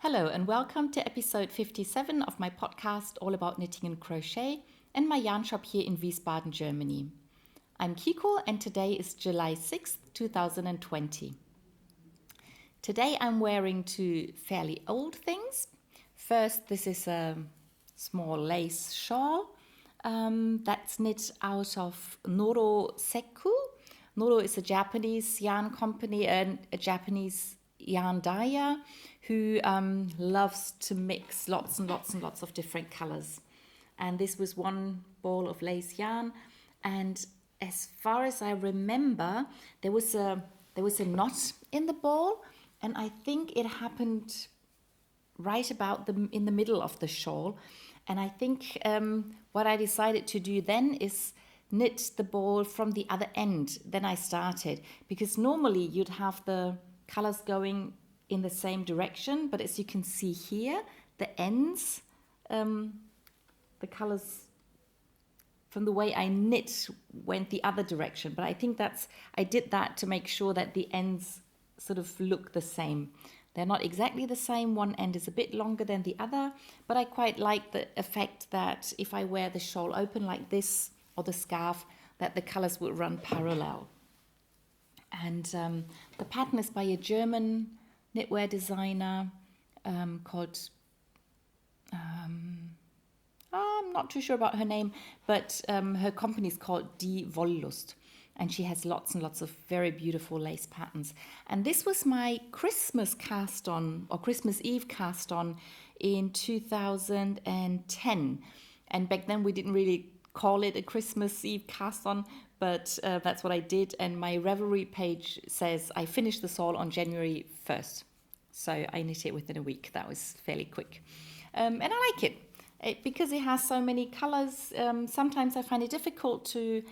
Hello and welcome to episode 57 of my podcast all about knitting and crochet and my yarn shop here in Wiesbaden, Germany. I'm Kiko and today is July 6th, 2020. Today I'm wearing two fairly old things. First, this is a small lace shawl that's knit out of Noro Sekku. Noro is a Japanese yarn company and a Japanese yarn dyer who loves to mix lots and lots of different colors. And this was one ball of lace yarn, and as far as I remember, there was a knot in the ball, and I think it happened right about in the middle of the shawl. And I think what I decided to do then is knit the ball from the other end. Then I started, because normally you'd have the colors going in the same direction, but as you can see here, the ends, the colors from the way I knit went the other direction. But I think I did that to make sure that the ends sort of look the same. They're not exactly the same. One end is a bit longer than the other, but I quite like the effect that if I wear the shawl open like this or the scarf, that the colors will run parallel. And the pattern is by a German knitwear designer called, I'm not too sure about her name, but her company is called Die Wollust. And she has lots and lots of very beautiful lace patterns. And this was my Christmas cast on, or Christmas Eve cast on in 2010. And back then we didn't really call it a Christmas Eve cast on, but that's what I did. And my Ravelry page says I finished the shawl on January 1st. So I knit it within a week. That was fairly quick. And I like it because it has so many colors. Sometimes I find it difficult to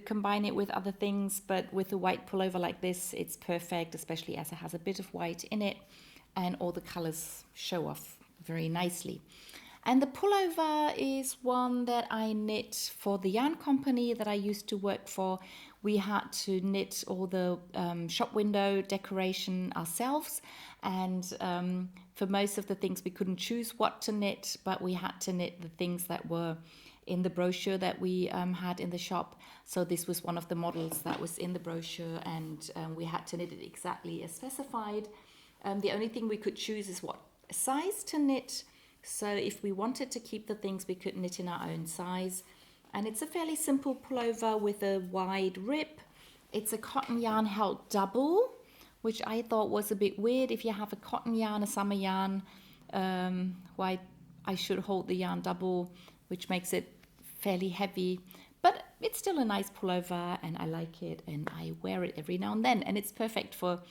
combine it with other things, but with a white pullover like this, it's perfect, especially as it has a bit of white in it and all the colors show off very nicely. And the pullover is one that I knit for the yarn company that I used to work for. We had to knit all the shop window decoration ourselves. And for most of the things, we couldn't choose what to knit, but we had to knit the things that were in the brochure that we had in the shop. So this was one of the models that was in the brochure, and we had to knit it exactly as specified. The only thing we could choose is what size to knit. So if we wanted to keep the things, we could knit in our own size. And it's a fairly simple pullover with a wide rib. It's a cotton yarn held double, which I thought was a bit weird. If you have a cotton yarn, a summer yarn, why I should hold the yarn double, which makes it fairly heavy. But it's still a nice pullover and I like it and I wear it every now and then. And it's perfect for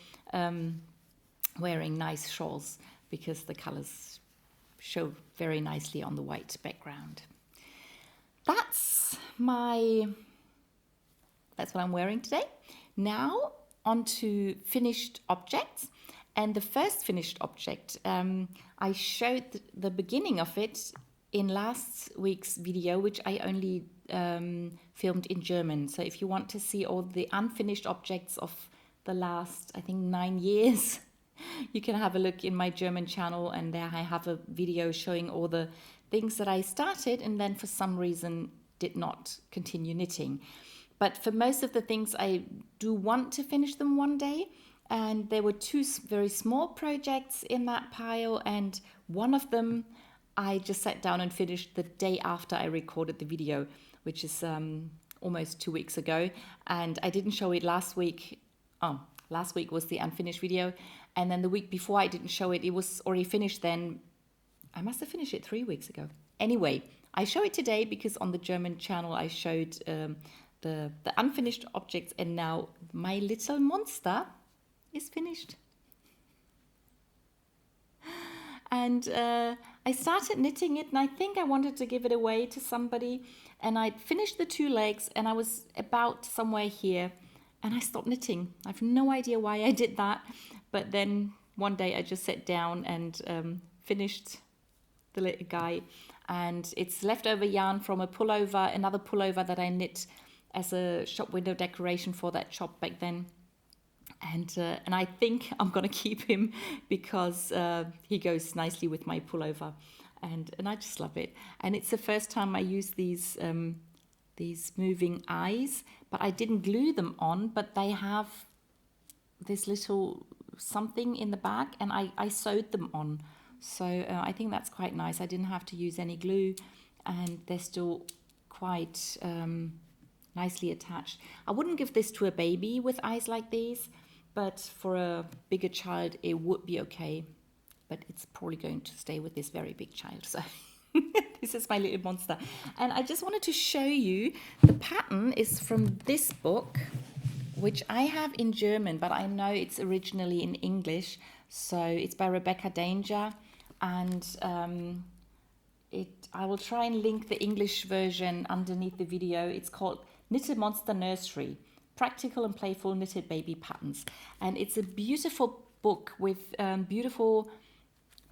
wearing nice shawls because the colors show very nicely on the white background. That's what I'm wearing today. Now on to finished objects. And the first finished object, I showed the beginning of it in last week's video, which I only filmed in German. So if you want to see all the unfinished objects of the last, I think, 9 years, you can have a look in my German channel, and there I have a video showing all the things that I started and then for some reason did not continue knitting. But for most of the things, I do want to finish them one day. And there were two very small projects in that pile, and one of them I just sat down and finished the day after I recorded the video, which is almost 2 weeks ago. And I didn't show it last week. Last week was the unfinished video. And then the week before I didn't show it. It was already finished then. I must have finished it 3 weeks ago. Anyway, I show it today because on the German channel I showed the unfinished objects, and now my little monster is finished. And I started knitting it, and I think I wanted to give it away to somebody. And I finished the 2 legs, and I was about somewhere here, and I stopped knitting. I have no idea why I did that. But then one day I just sat down and finished the little guy. And it's leftover yarn from a pullover, another pullover that I knit as a shop window decoration for that shop back then. And I think I'm gonna keep him because he goes nicely with my pullover, and I just love it. And it's the first time I use these moving eyes, but I didn't glue them on, but they have this little something in the back, and I sewed them on. So I think that's quite nice. I didn't have to use any glue, and they're still quite nicely attached. I wouldn't give this to a baby with eyes like these, but for a bigger child it would be okay. But it's probably going to stay with this very big child. So this is my little monster. And I just wanted to show you, the pattern is from this book, which I have in German, but I know it's originally in English. So it's by Rebecca Danger, and I will try and link the English version underneath the video. It's called Knitted Monster Nursery, Practical and Playful Knitted Baby Patterns. And it's a beautiful book with beautiful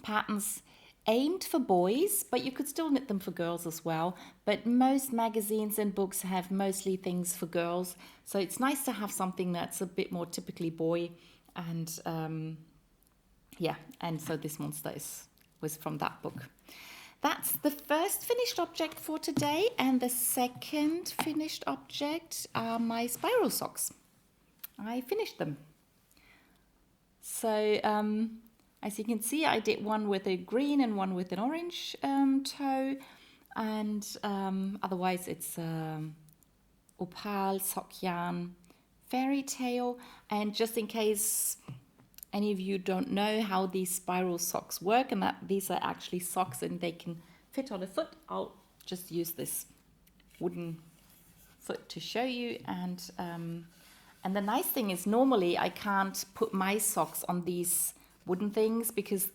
patterns aimed for boys, but you could still knit them for girls as well. But most magazines and books have mostly things for girls. So it's nice to have something that's a bit more typically boy. And yeah, and so this monster was from that book. That's the first finished object for today, and the second finished object are my spiral socks. I finished them. So as you can see, I did one with a green and one with an orange toe, and otherwise it's opal, sock yarn, Fairytale. And just in case any of you don't know how these spiral socks work, and that these are actually socks and they can fit on a foot, I'll just use this wooden foot to show you. And the nice thing is, normally I can't put my socks on these wooden things because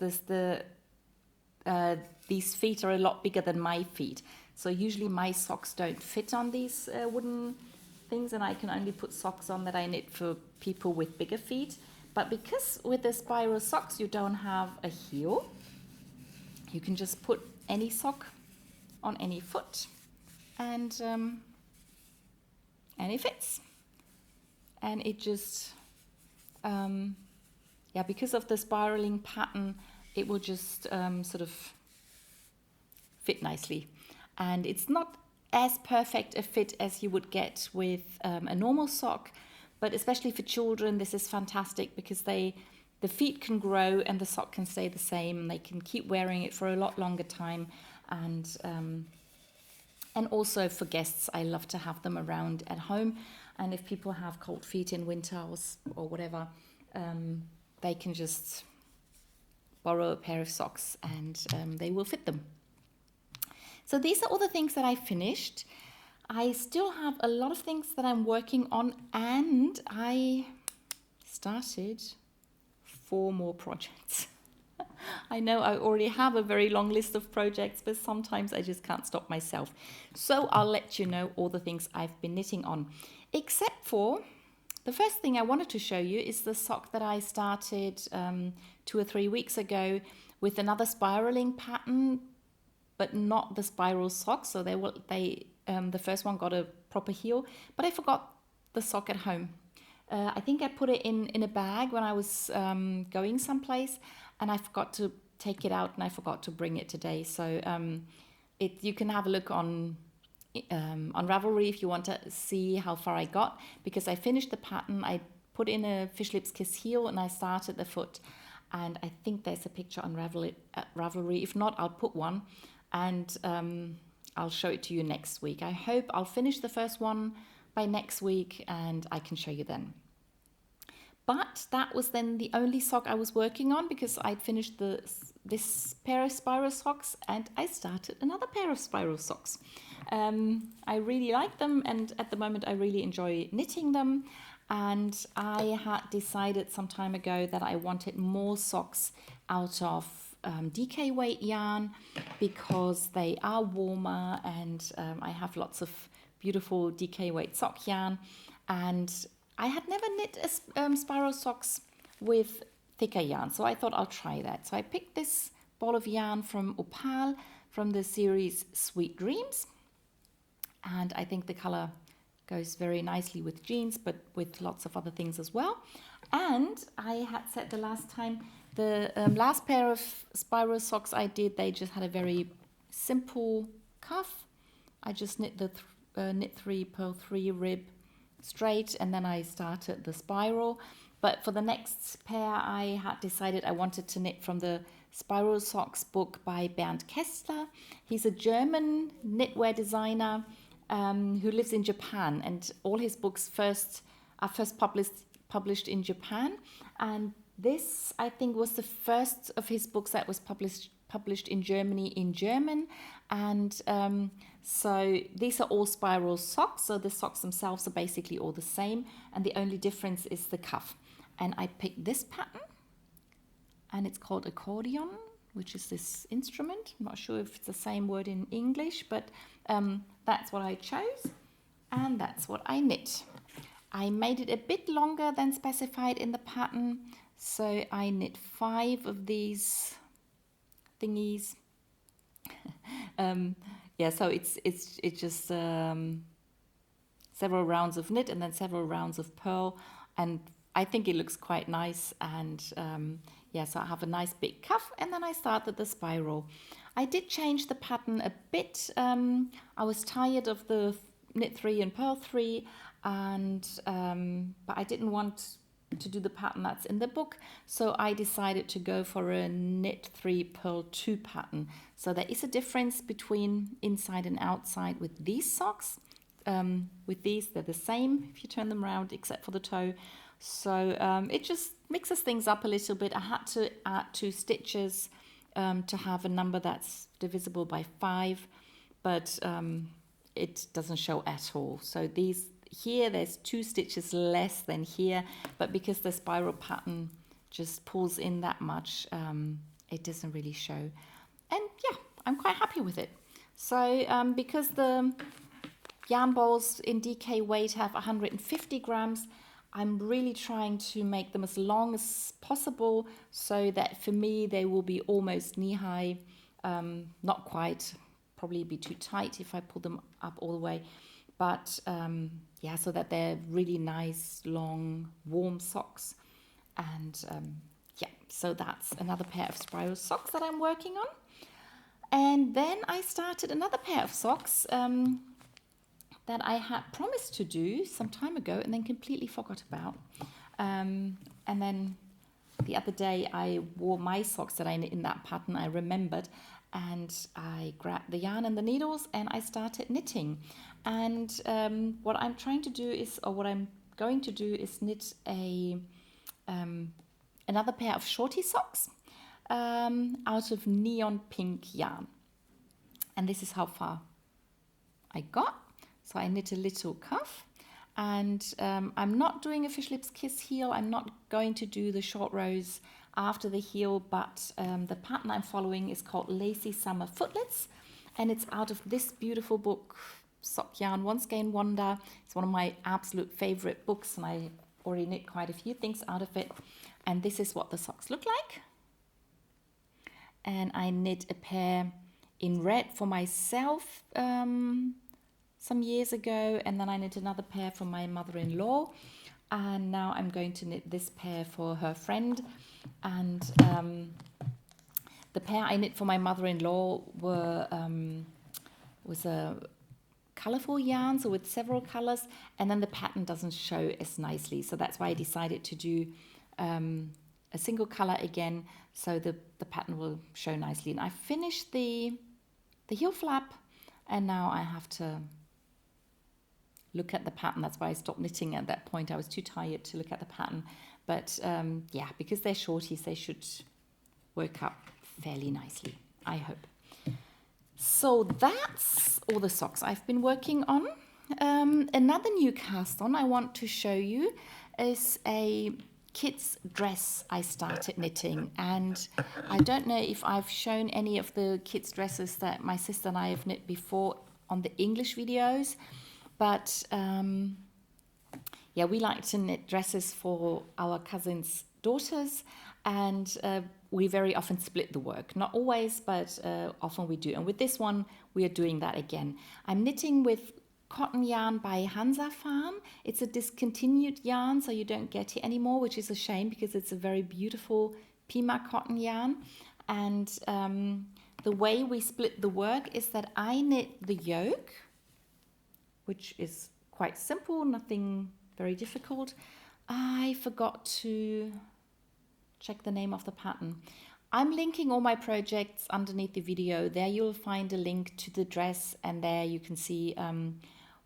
these feet are a lot bigger than my feet. So usually my socks don't fit on these wooden things, and I can only put socks on that I knit for people with bigger feet. But because with the spiral socks you don't have a heel, you can just put any sock on any foot, and it fits. And it just, yeah, because of the spiraling pattern, it will just sort of fit nicely. And it's not as perfect a fit as you would get with a normal sock, but especially for children, this is fantastic because the feet can grow and the sock can stay the same, and they can keep wearing it for a lot longer time. And also for guests, I love to have them around at home. And if people have cold feet in winter or whatever, they can just borrow a pair of socks and they will fit them. So these are all the things that I finished. I still have a lot of things that I'm working on, and I started 4 more projects. I know I already have a very long list of projects, but sometimes I just can't stop myself. So I'll let you know all the things I've been knitting on. Except for the first thing I wanted to show you is the sock that I started 2 or 3 weeks ago with another spiraling pattern, but not the spiral sock. So the first one got a proper heel, but I forgot the sock at home. I think I put it in a bag when I was going someplace, and I forgot to take it out, and I forgot to bring it today. So you can have a look on Ravelry if you want to see how far I got, because I finished the pattern. I put in a fish lips kiss heel and I started the foot, and I think there's a picture on Ravelry. If not, I'll put one, and I'll show it to you next week. I hope I'll finish the first one by next week and I can show you then. But that was then the only sock I was working on, because I'd finished this pair of spiral socks and I started another pair of spiral socks. I really like them, and at the moment I really enjoy knitting them. And I had decided some time ago that I wanted more socks out of DK weight yarn, because they are warmer, and I have lots of beautiful DK weight sock yarn, and I had never knit spiral socks with thicker yarn, so I thought I'll try that. So I picked this ball of yarn from Opal from the series Sweet Dreams, and I think the color goes very nicely with jeans, but with lots of other things as well. And I had said the last time, the last pair of spiral socks I did, they just had a very simple cuff. I just knit the knit 3, purl 3 rib straight, and then I started the spiral. But for the next pair, I had decided I wanted to knit from the Spiral Socks book by Bernd Kessler. He's a German knitwear designer who lives in Japan, and all his books are first published in Japan. And this, I think, was the first of his books that was published in Germany in German. And so these are all spiral socks. So the socks themselves are basically all the same, and the only difference is the cuff. And I picked this pattern, and it's called Akkordeon, which is this instrument. I'm not sure if it's the same word in English, but that's what I chose, and that's what I knit. I made it a bit longer than specified in the pattern, so I knit 5 of these thingies. So it's just several rounds of knit and then several rounds of purl, and I think it looks quite nice. And so I have a nice big cuff, and then I started the spiral. I did change the pattern a bit. I was tired of the knit 3 and purl 3, and but I didn't want to do the pattern that's in the book, so I decided to go for a knit 3 purl 2 pattern. So there is a difference between inside and outside with these socks. With these, they're the same if you turn them around, except for the toe. So it just mixes things up a little bit. I had to add 2 stitches to have a number that's divisible by 5, but it doesn't show at all. So here there's 2 stitches less than here, but because the spiral pattern just pulls in that much, it doesn't really show. And yeah, I'm quite happy with it. So because the yarn balls in DK weight have 150 grams, I'm really trying to make them as long as possible, so that for me they will be almost knee-high. Not quite, probably be too tight if I pull them up all the way. But so that they're really nice, long, warm socks. And so that's another pair of spiral socks that I'm working on. And then I started another pair of socks that I had promised to do some time ago and then completely forgot about. And then the other day I wore my socks that I knit in that pattern, I remembered, and I grabbed the yarn and the needles and I started knitting. And what I'm going to do is knit another pair of shorty socks out of neon pink yarn. And this is how far I got. So I knit a little cuff, and I'm not doing a fish lips kiss heel. I'm not going to do the short rows after the heel, but the pattern I'm following is called Lacy Summer Footlets, and it's out of this beautiful book, Sock Yarn One-Skein Wonder. It's one of my absolute favorite books, and I already knit quite a few things out of it. And this is what the socks look like. And I knit a pair in red for myself some years ago, and then I knit another pair for my mother-in-law, and now I'm going to knit this pair for her friend. And the pair I knit for my mother-in-law was a colorful yarn, so with several colors, and then the pattern doesn't show as nicely, so that's why I decided to do a single color again, so the pattern will show nicely. And I finished the heel flap, and now I have to look at the pattern. That's why I stopped knitting at that point. I was too tired to look at the pattern. But because they're shorties, they should work up fairly nicely, I hope. So that's all the socks I've been working on. Another new cast on I want to show you is a kid's dress I started knitting. And I don't know if I've shown any of the kids' dresses that my sister and I have knit before on the English videos. But we like to knit dresses for our cousins' daughters, and we very often split the work. Not always, but often we do. And with this one, we are doing that again. I'm knitting with cotton yarn by Hansa Farm. It's a discontinued yarn, so you don't get it anymore, which is a shame because it's a very beautiful Pima cotton yarn. And the way we split the work is that I knit the yoke, which is quite simple, nothing very difficult. I forgot to check the name of the pattern. I'm linking all my projects underneath the video. There you'll find a link to the dress, and there you can see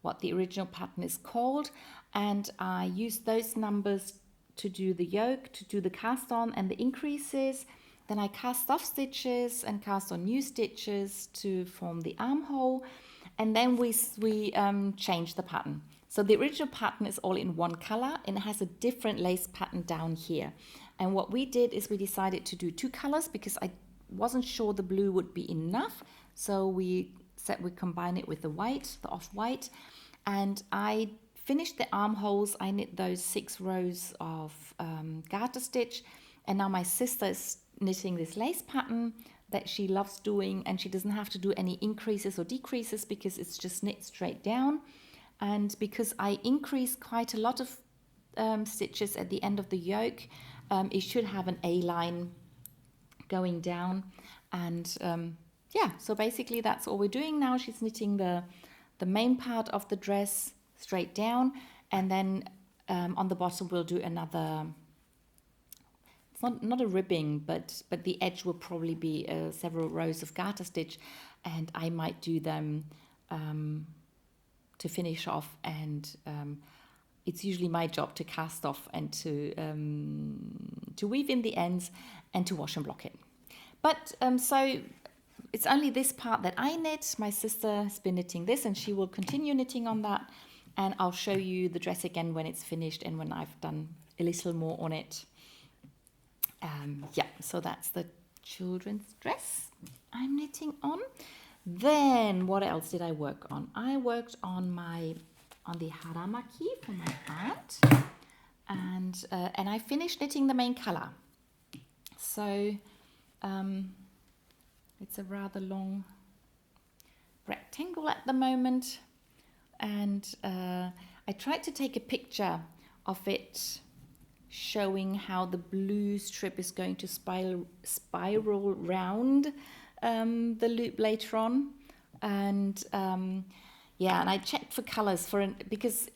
what the original pattern is called. And I used those numbers to do the yoke, to do the cast on and the increases. Then I cast off stitches and cast on new stitches to form the armhole. And then we changed the pattern. So the original pattern is all in one color and it has a different lace pattern down here. And what we did is we decided to do 2 colors because I wasn't sure the blue would be enough. So we said we combine it with the white, the off-white. And I finished the armholes. I knit those 6 rows of garter stitch. And now my sister is knitting this lace pattern that she loves doing, and she doesn't have to do any increases or decreases because it's just knit straight down. And because I increased quite a lot of stitches at the end of the yoke, it should have an A line going down. And yeah, so basically that's all we're doing now. She's knitting the main part of the dress straight down, and then on the bottom we'll do another, it's not a ribbing, but the edge will probably be several rows of garter stitch, and I might do them to finish off, and it's usually my job to cast off and to weave in the ends and to wash and block it. But so it's only this part that I knit. My sister has been knitting this and she will continue knitting on that, and I'll show you the dress again when it's finished and when I've done a little more on it. Yeah, so that's the children's dress I'm knitting on. Then what else did I work on? I worked on the haramaki for my aunt, and I finished knitting the main color. So it's a rather long rectangle at the moment, and I tried to take a picture of it showing how the blue strip is going to spiral round the loop later on. And yeah, and I checked for colors because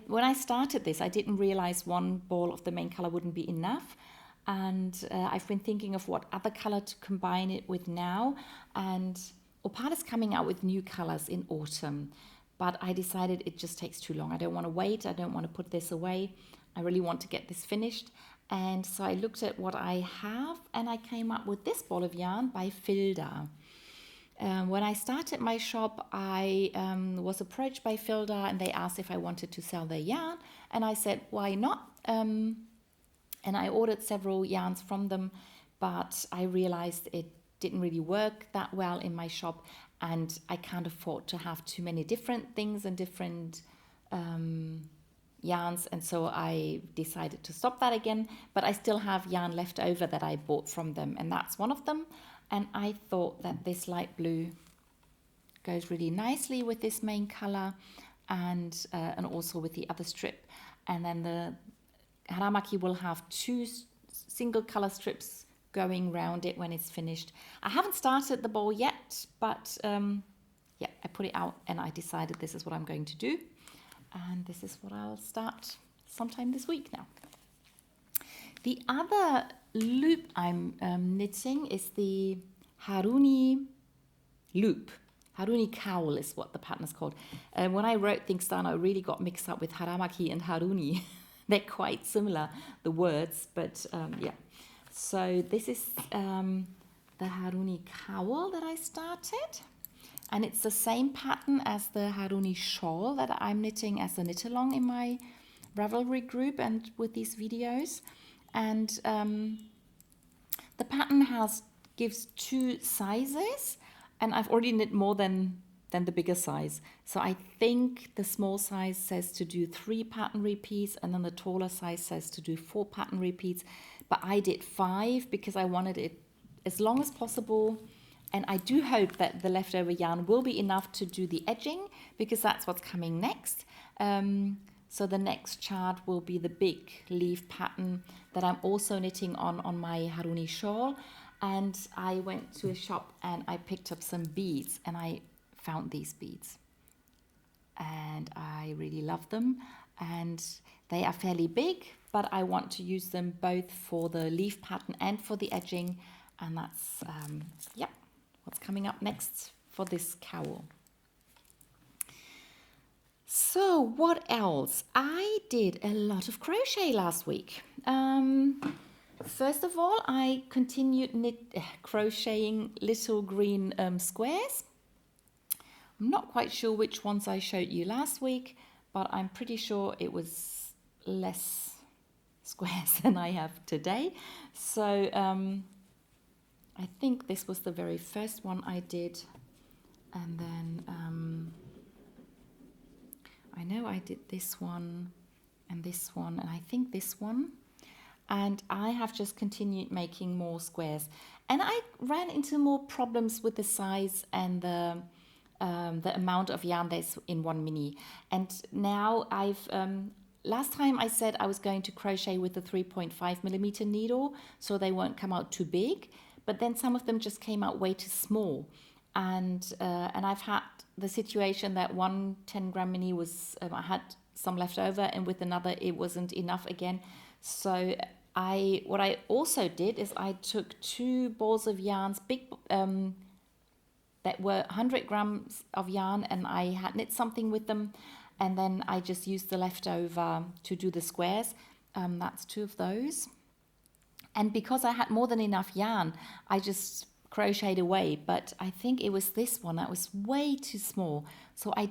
when I started this, I didn't realize one ball of the main color wouldn't be enough. And I've been thinking of what other color to combine it with now. And Opal is coming out with new colors in autumn, but I decided it just takes too long. I don't want to wait. I don't want to put this away. I really want to get this finished. And so I looked at what I have, and I came up with this ball of yarn by Filda. When I started my shop, I was approached by Filda, and they asked if I wanted to sell their yarn, and I said, why not? And I ordered several yarns from them, but I realized it didn't really work that well in my shop, and I can't afford to have too many different things and different yarns, and so I decided to stop that again. But I still have yarn left over that I bought from them, and that's one of them. And I thought that this light blue goes really nicely with this main color, and also with the other strip. And then the haramaki will have 2 single color strips going round it when it's finished. I haven't started the ball yet, but yeah, I put it out and I decided this is what I'm going to do. And this is what I'll start sometime this week now. The other loop I'm knitting is the Haruni loop. Haruni Cowl is what the pattern is called. When I wrote things down, I really got mixed up with haramaki and Haruni. They're quite similar, the words, but yeah. So this is the Haruni Cowl that I started. And it's the same pattern as the Haruni shawl that I'm knitting as a knit-along in my Ravelry group and with these videos. And the pattern gives 2 sizes, and I've already knit more than the bigger size. So I think the small size says to do 3 pattern repeats, and then the taller size says to do 4 pattern repeats. But I did 5 because I wanted it as long as possible And I do hope that the leftover yarn will be enough to do the edging, because that's what's coming next. So the next chart will be the big leaf pattern that I'm also knitting on my Haruni shawl. And I went to a shop and I picked up some beads, and I found these beads. And I really love them. And they are fairly big, but I want to use them both for the leaf pattern and for the edging. And that's, what's coming up next for this cowl. So what else? I did a lot of crochet last week. First of all, I continued crocheting little green squares. I'm not quite sure which ones I showed you last week, but I'm pretty sure it was less squares than I have today. So I think this was the very first one I did. And then I know I did this one, and I think this one. And I have just continued making more squares. And I ran into more problems with the size and the amount of yarn there's in one mini. And now last time I said I was going to crochet with a 3.5mm needle, so they won't come out too big. But then some of them just came out way too small. And I've had the situation that one 10-gram mini was, I had some left over, and with another it wasn't enough again. So what I also did is I took 2 balls of yarns, big that were 100 grams of yarn, and I had knit something with them, and then I just used the leftover to do the squares. That's 2 of those. And because I had more than enough yarn, I just crocheted away, but I think it was this one that was way too small. So I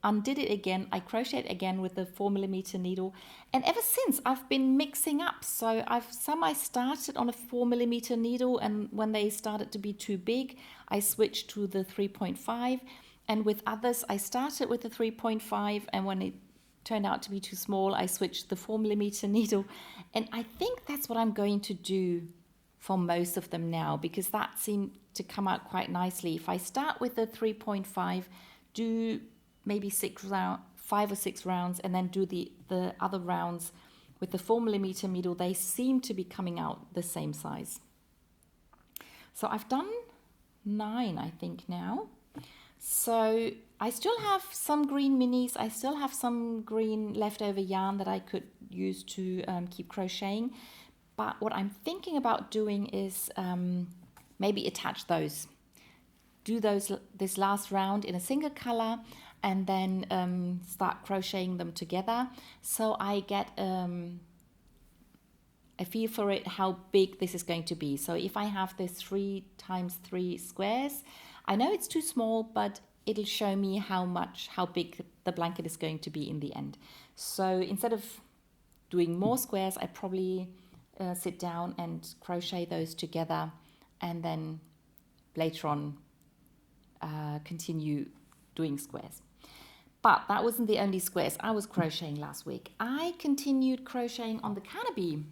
undid it again. I crocheted again with the 4mm needle, and ever since I've been mixing up. So I started on a 4mm needle, and when they started to be too big, I switched to the 3.5, and with others I started with the 3.5, and when it turned out to be too small, I switched the 4mm needle. And I think that's what I'm going to do for most of them now, because that seemed to come out quite nicely. If I start with the 3.5, do maybe 5 or 6 rounds, and then do the other rounds with the 4mm needle, they seem to be coming out the same size. So I've done 9, I think, now. So I still have some green minis. I still have some green leftover yarn that I could use to keep crocheting. But what I'm thinking about doing is maybe attach those. Do this last round in a single color, and then start crocheting them together. So I get a feel for it, how big this is going to be. So if I have this 3x3 squares, I know it's too small, but it'll show me how big the blanket is going to be in the end. So instead of doing more squares, I probably sit down and crochet those together, and then later on continue doing squares. But that wasn't the only squares I was crocheting last week. I continued crocheting on the Carnaby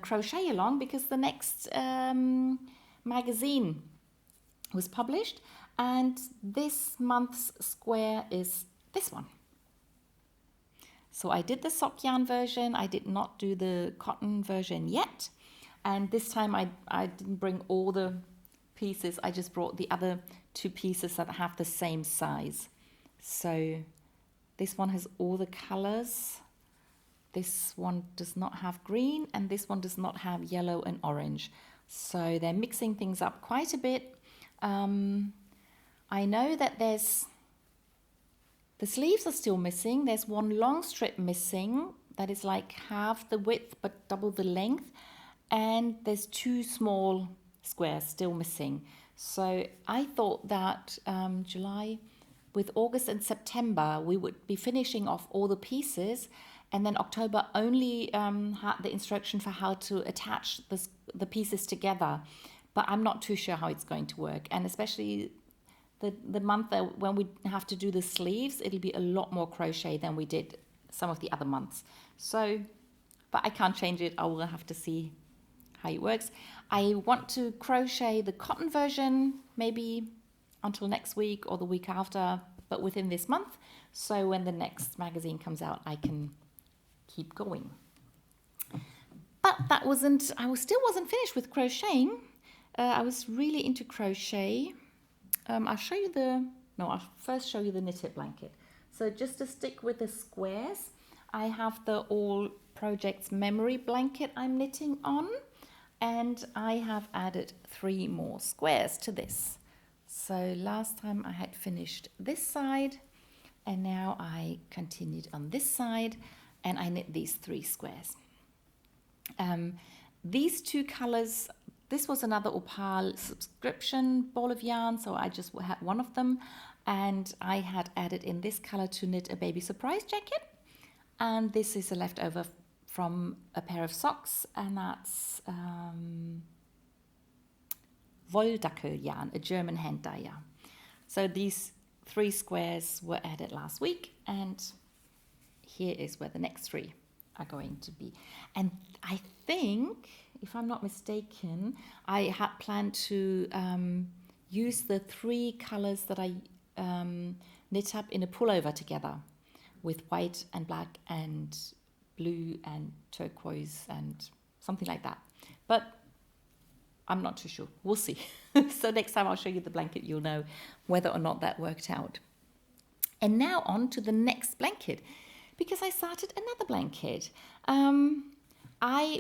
crochet along, because the next magazine was published, and this month's square is this one. So I did the sock yarn version. I did not do the cotton version yet. And this time I didn't bring all the pieces. I just brought the other 2 pieces that have the same size. So this one has all the colors. This one does not have green, and this one does not have yellow and orange. So they're mixing things up quite a bit. I know that the sleeves are still missing. There's one long strip missing that is like half the width but double the length. And there's 2 small squares still missing. So I thought that July, with August and September, we would be finishing off all the pieces. And then October only had the instruction for how to attach the pieces together. But I'm not too sure how it's going to work. And especially the month when we have to do the sleeves, it'll be a lot more crochet than we did some of the other months. So, but I can't change it. I will have to see how it works. I want to crochet the cotton version maybe until next week or the week after, but within this month. So when the next magazine comes out, I can keep going. But I still wasn't finished with crocheting. I was really into crochet. I'll first show you the knitted blanket. So just to stick with the squares, I have the All Projects memory blanket I'm knitting on, and I have added 3 more squares to this. So last time I had finished this side, and now I continued on this side, and I knit these 3 squares. These 2 colors, this was another Opal subscription ball of yarn, so I just had one of them, and I had added in this color to knit a baby surprise jacket, and this is a leftover from a pair of socks, and that's Wolldackel yarn, a German hand dye yarn. So these 3 squares were added last week, and here is where the next 3 are going to be. And I think, if I'm not mistaken, I had planned to use the 3 colors that I knit up in a pullover together with white and black and blue and turquoise and something like that. But I'm not too sure. We'll see. So next time I'll show you the blanket, you'll know whether or not that worked out. And now on to the next blanket, because I started another blanket.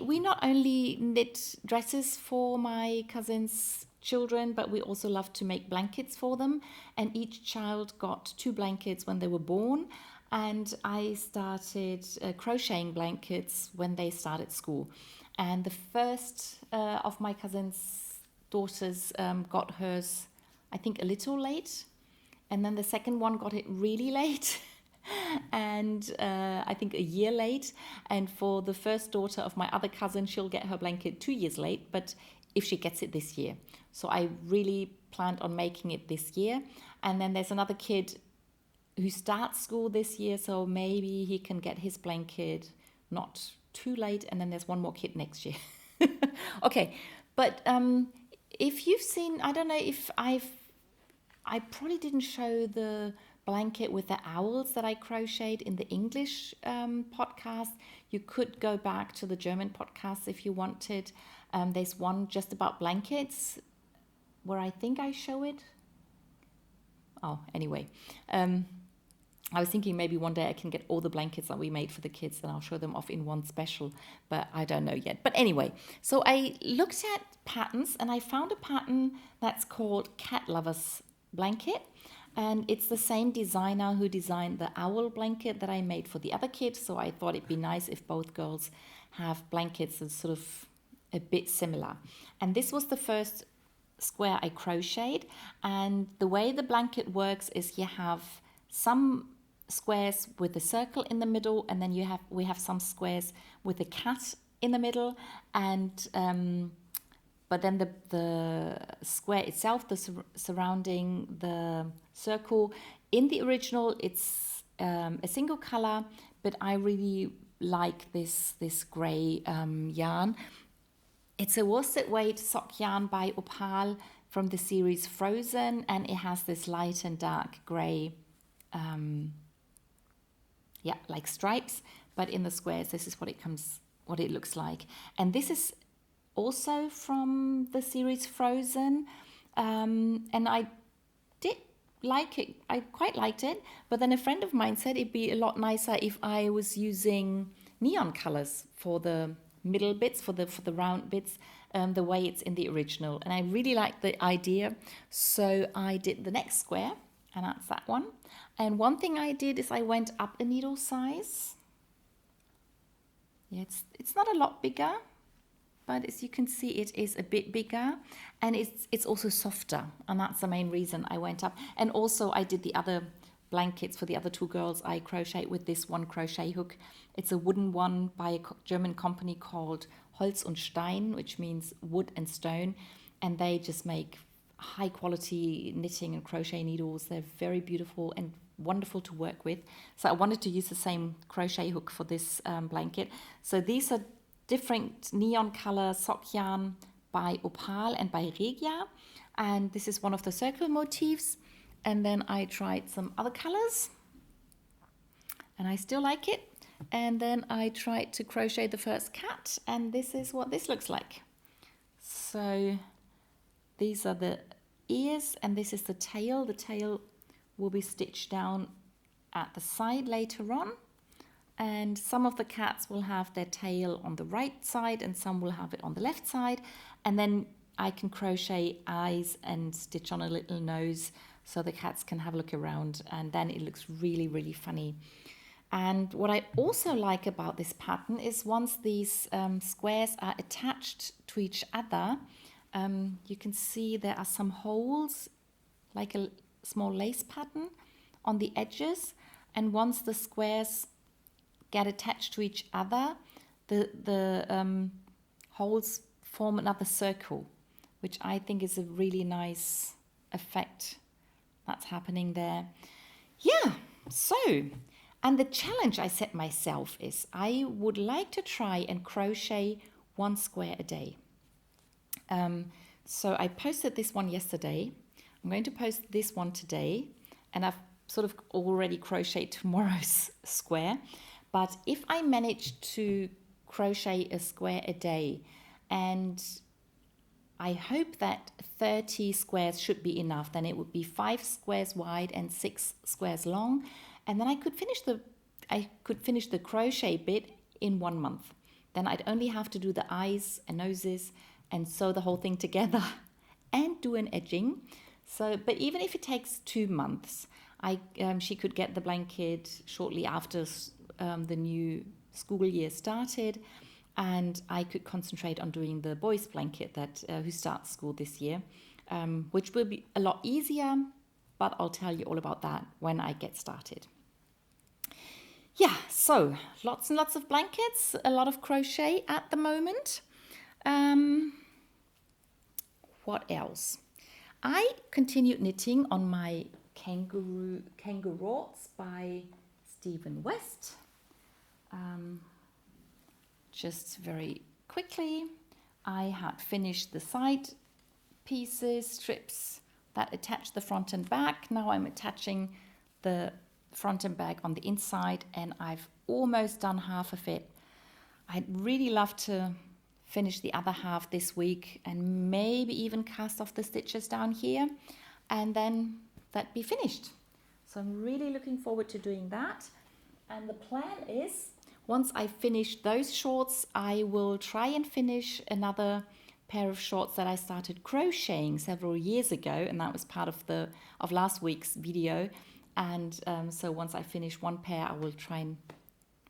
We not only knit dresses for my cousin's children, but we also love to make blankets for them. And each child got 2 blankets when they were born. And I started crocheting blankets when they started school. And the first of my cousin's daughters got hers, I think, a little late. And then the second one got it really late. And I think a year late. And for the first daughter of my other cousin, she'll get her blanket 2 years late, but if she gets it this year. So I really planned on making it this year. And then there's another kid who starts school this year, so maybe he can get his blanket not too late. And then there's one more kid next year. Okay, but if you've seen, I don't know if I probably didn't show the blanket with the owls that I crocheted in the English podcast. You could go back to the German podcast if you wanted. There's one just about blankets where I think I show it. Oh, anyway. I was thinking maybe one day I can get all the blankets that we made for the kids and I'll show them off in one special, but I don't know yet. But anyway, so I looked at patterns and I found a pattern that's called Cat Lovers Blanket. And it's the same designer who designed the owl blanket that I made for the other kids. So I thought it'd be nice if both girls have blankets that's sort of a bit similar. And this was the first square I crocheted. And the way the blanket works is you have some squares with a circle in the middle, and then we have some squares with a cat in the middle, and but then the square itself, the surrounding the circle, in the original it's a single color, but I really like this gray yarn. It's a worsted weight sock yarn by Opal from the series Frozen, and it has this light and dark gray like stripes, but in the squares this is what it looks like. And this is also from the series Frozen, and I did like it. I quite liked it, but then a friend of mine said it'd be a lot nicer if I was using neon colors for the middle bits, for the round bits, the way it's in the original. And I really liked the idea, so I did the next square, and that's that one. And one thing I did is I went up a needle size. Yeah, it's not a lot bigger, but as you can see, it is a bit bigger, and it's also softer, and that's the main reason I went up. And also I did the other blankets for the other 2 girls. I crochet with this one crochet hook. It's a wooden one by a German company called Holz und Stein, which means wood and stone, and they just make high quality knitting and crochet needles. They're very beautiful and wonderful to work with. So I wanted to use the same crochet hook for this blanket. So these are different neon color sock yarn by Opal and by Regia. And this is one of the circle motifs. And then I tried some other colors and I still like it. And then I tried to crochet the first cat, and this is what this looks like. So these are the ears and this is the tail. The tail will be stitched down at the side later on. And some of the cats will have their tail on the right side and some will have it on the left side. And then I can crochet eyes and stitch on a little nose so the cats can have a look around, and then it looks really, really funny. And what I also like about this pattern is once these squares are attached to each other, you can see there are some holes, like a small lace pattern on the edges. And once the squares get attached to each other, the holes form another circle, which I think is a really nice effect that's happening there. Yeah, so... And the challenge I set myself is I would like to try and crochet 1 square a day. So I posted this one yesterday. I'm going to post this one today, and I've sort of already crocheted tomorrow's square. But if I manage to crochet a square a day, and I hope that 30 squares should be enough, then it would be 5 squares wide and 6 squares long. And then I could finish the crochet bit in 1 month. Then I'd only have to do the eyes and noses and sew the whole thing together and do an edging. So, but even if it takes 2 months, she could get the blanket shortly after the new school year started, and I could concentrate on doing the boys' blanket who starts school this year, which will be a lot easier. But I'll tell you all about that when I get started. Yeah, so lots and lots of blankets, a lot of crochet at the moment. What else? I continued knitting on my Känguruhs by Stephen West. Just very quickly, I had finished the side pieces, strips that attach the front and back. Now I'm attaching the front and back on the inside, and I've almost done half of it. I'd really love to finish the other half this week and maybe even cast off the stitches down here, and then that'd be finished. So I'm really looking forward to doing that. And the plan is, once I finish those shorts, I will try and finish another pair of shorts that I started crocheting several years ago, and that was part of last week's video. And so once I finish one pair, I will try and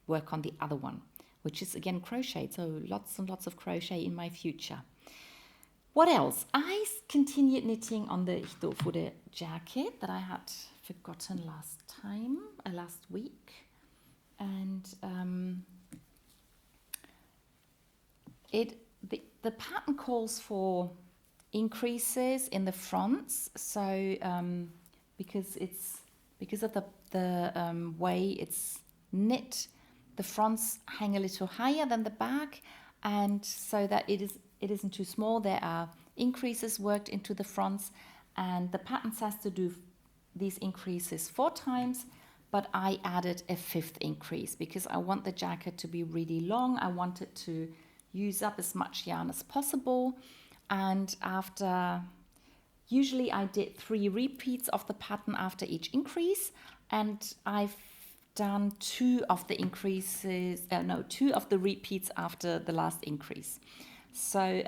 work on the other one, which is again crochet. So lots and lots of crochet in my future. What else? I continued knitting on the Hitofude jacket that I had forgotten last week. And the pattern calls for increases in the fronts. So because of the way it's knit, the fronts hang a little higher than the back, and so that it isn't too small, there are increases worked into the fronts, and the pattern says to do these increases 4 times, but I added a 5th increase because I want the jacket to be really long. I want it to use up as much yarn as possible, and usually I did 3 repeats of the pattern after each increase, and I've done 2 of the repeats after the last increase. So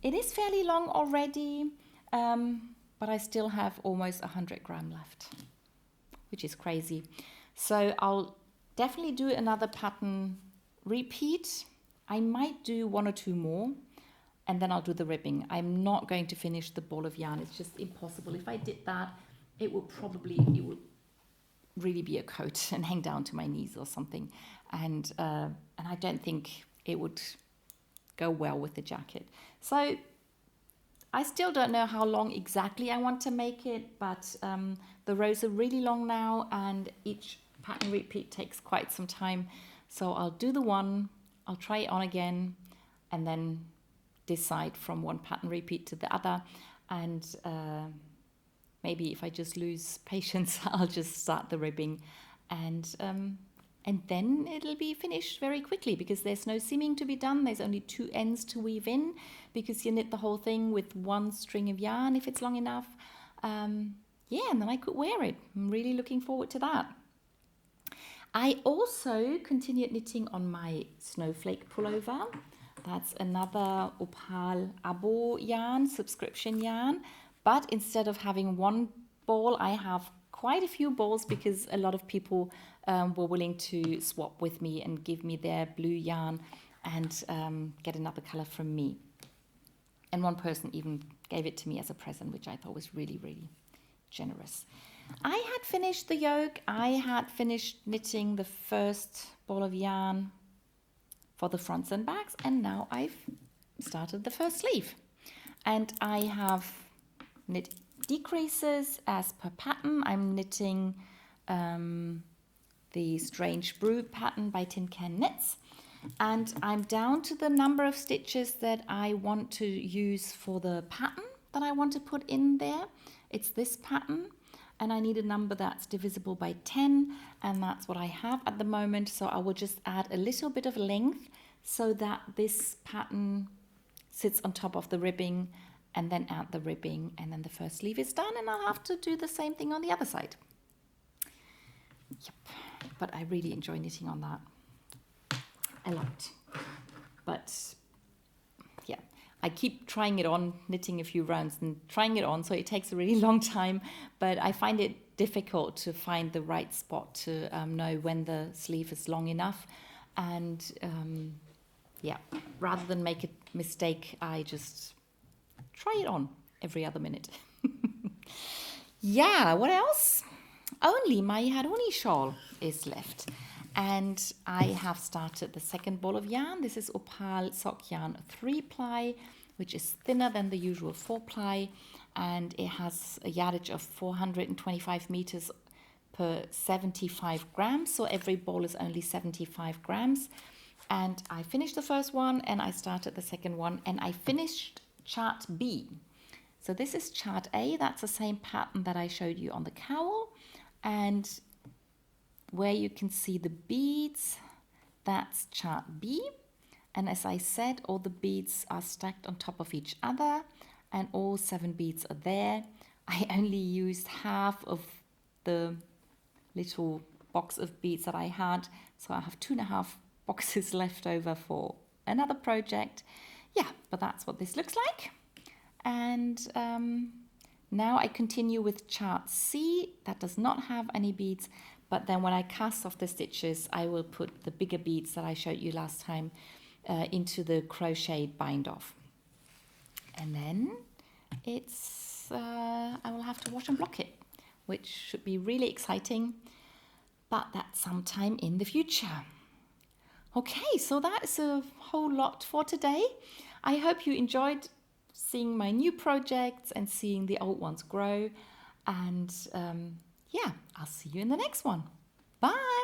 it is fairly long already, but I still have almost 100 gram left, which is crazy. So I'll definitely do another pattern repeat. I might do 1 or 2 more, and then I'll do the ribbing. I'm not going to finish the ball of yarn. It's just impossible. If I did that, it would really be a coat and hang down to my knees or something. And I don't think it would go well with the jacket. So I still don't know how long exactly I want to make it, but the rows are really long now, and each pattern repeat takes quite some time. So I'll do the one, I'll try it on again and then decide from one pattern repeat to the other. And maybe if I just lose patience, I'll just start the ribbing, and then it'll be finished very quickly because there's no seaming to be done. There's only 2 ends to weave in because you knit the whole thing with 1 string of yarn if it's long enough. Yeah, and then I could wear it. I'm really looking forward to that. I also continued knitting on my snowflake pullover. That's another Opal Abo yarn, subscription yarn. But instead of having 1 ball, I have quite a few balls because a lot of people were willing to swap with me and give me their blue yarn and get another color from me. And one person even gave it to me as a present, which I thought was really, really generous. I had finished the yoke. I had finished knitting the first ball of yarn for the fronts and backs, and now I've started the first sleeve. And I have knit decreases as per pattern. I'm knitting the Strange Brew pattern by Tin Can Knits, and I'm down to the number of stitches that I want to use for the pattern that I want to put in there. It's this pattern, and I need a number that's divisible by 10, and that's what I have at the moment. So I will just add a little bit of length so that this pattern sits on top of the ribbing, and then add the ribbing, and then the first sleeve is done, and I'll have to do the same thing on the other side. Yep, but I really enjoy knitting on that a lot. But yeah, I keep trying it on, knitting a few rounds and trying it on, so it takes a really long time, but I find it difficult to find the right spot to know when the sleeve is long enough. And yeah, rather than make a mistake, I just try it on every other minute. Yeah, what else? Only my Haruni shawl is left. And I have started the second ball of yarn. This is Opal Sock Yarn 3-ply, which is thinner than the usual 4-ply. And it has a yardage of 425 meters per 75 grams. So every ball is only 75 grams. And I finished the first one and I started the second one, and I finished chart B. So this is chart A. That's the same pattern that I showed you on the cowl. And where you can see the beads, that's chart B. And as I said, all the beads are stacked on top of each other, and all 7 beads are there. I only used half of the little box of beads that I had, so I have 2.5 boxes left over for another project. Yeah, but that's what this looks like. And now I continue with chart C. That does not have any beads, but then when I cast off the stitches, I will put the bigger beads that I showed you last time into the crochet bind off. And then it's I will have to wash and block it, which should be really exciting, but that's sometime in the future. Okay, so that's a whole lot for today. I hope you enjoyed seeing my new projects and seeing the old ones grow. And yeah, I'll see you in the next one. Bye!